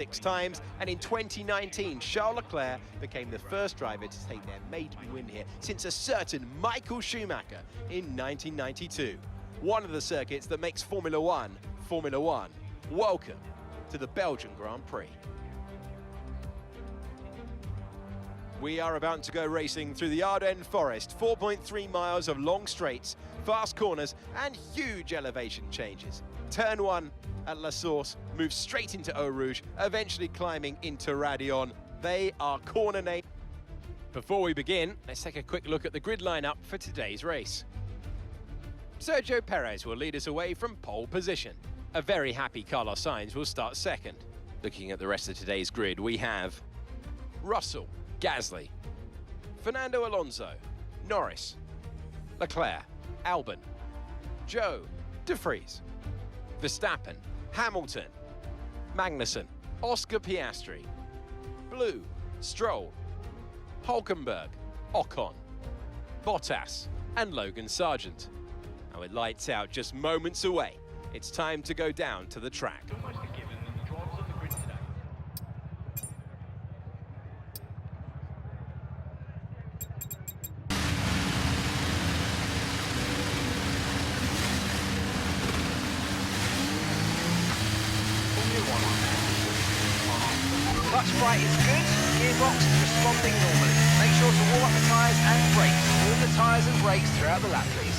6 times, and in 2019 Charles Leclerc became the first driver to take their maiden win here since a certain Michael Schumacher in 1992. One of the circuits that makes Formula One, Formula One. Welcome to the Belgian Grand Prix. We are about to go racing through the Ardennes forest, 4.3 miles of long straights, fast corners and huge elevation changes. Turn 1 at La Source moves straight into Eau Rouge, eventually climbing into Radion. They are corner names. Before we begin, let's take a quick look at the grid lineup for today's race. Sergio Perez will lead us away from pole position. A very happy Carlos Sainz will start second. Looking at the rest of today's grid, we have Russell, Gasly, Fernando Alonso, Norris, Leclerc, Albon, Joe, De Vries, Verstappen, Hamilton, Magnussen, Oscar Piastri, Blue, Stroll, Hulkenberg, Ocon, Bottas and Logan Sargent. And with lights out just moments away, it's time to go down to the track. Clutch bright is good, gearbox is responding normally. Make sure to warm up the tyres and brakes. Move the tyres and brakes throughout the lap, please.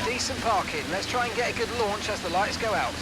Decent parking. Let's try and get a good launch as the lights go out.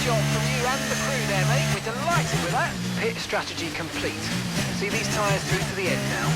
job from you and the crew there, mate. We're delighted with that. Pit strategy complete. See these tyres through to the end now.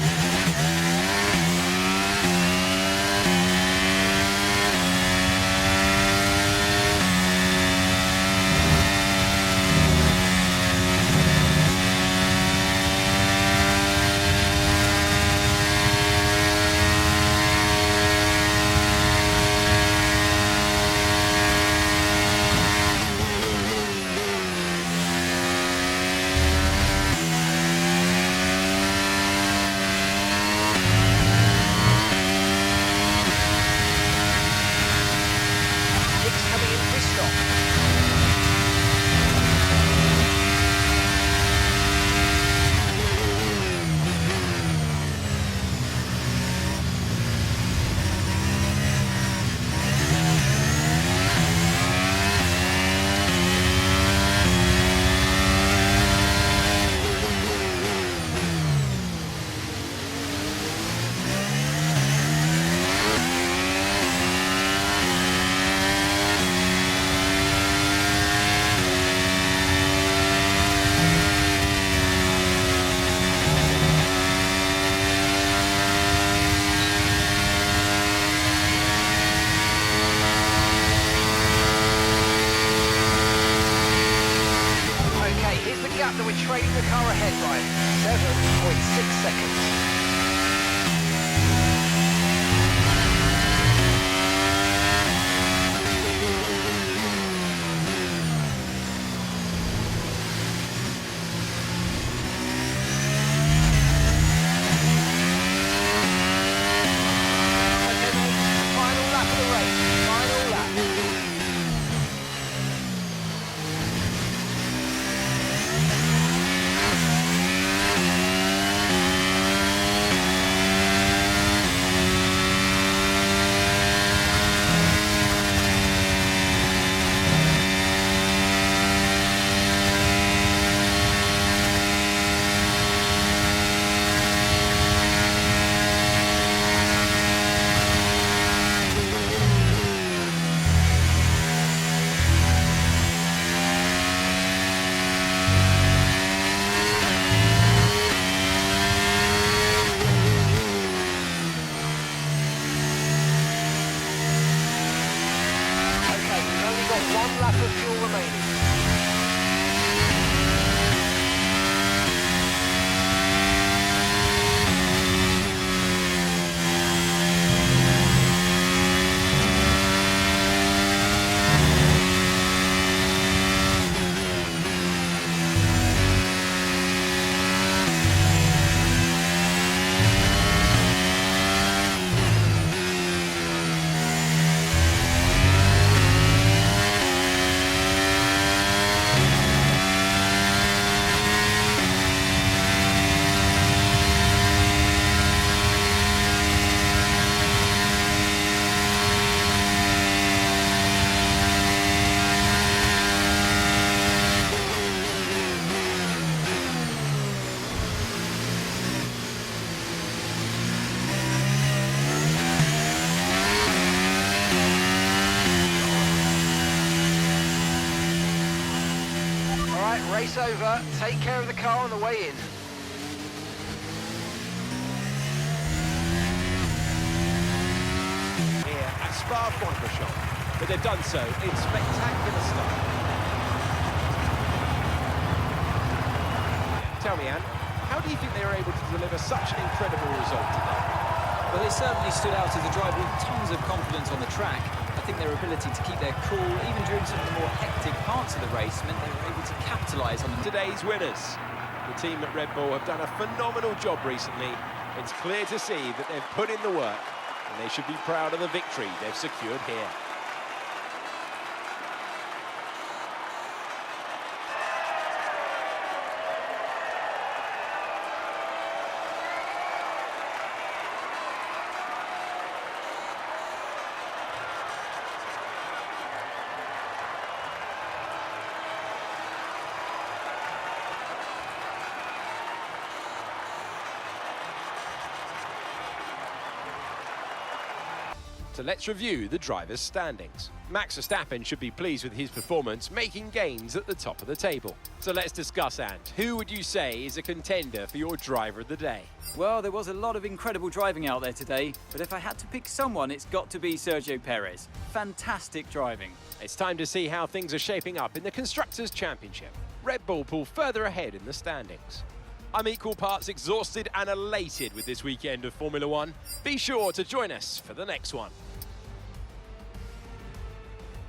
That we're trading the car ahead by 7.6 seconds. Okay, mate, final lap of the race, final lap. One lap of fuel remaining. Race over, take care of the car on the way in. Here at Spa-Francorchamps, but they've done so in spectacular style. Tell me, Anne, how do you think they were able to deliver such an incredible result today? Well, they certainly stood out as a driver with tons of confidence on the track. I think their ability to keep their cool, even during some of the more hectic parts of the race, meant they were able to capitalise on them. Today's winners. The team at Red Bull have done a phenomenal job recently. It's clear to see that they've put in the work, and they should be proud of the victory they've secured here. So let's review the drivers' standings. Max Verstappen should be pleased with his performance, making gains at the top of the table. So let's discuss, Ant. Who would you say is a contender for your driver of the day? Well, there was a lot of incredible driving out there today, but if I had to pick someone, it's got to be Sergio Perez. Fantastic driving. It's time to see how things are shaping up in the Constructors' Championship. Red Bull pull further ahead in the standings. I'm equal parts exhausted and elated with this weekend of Formula One. Be sure to join us for the next one.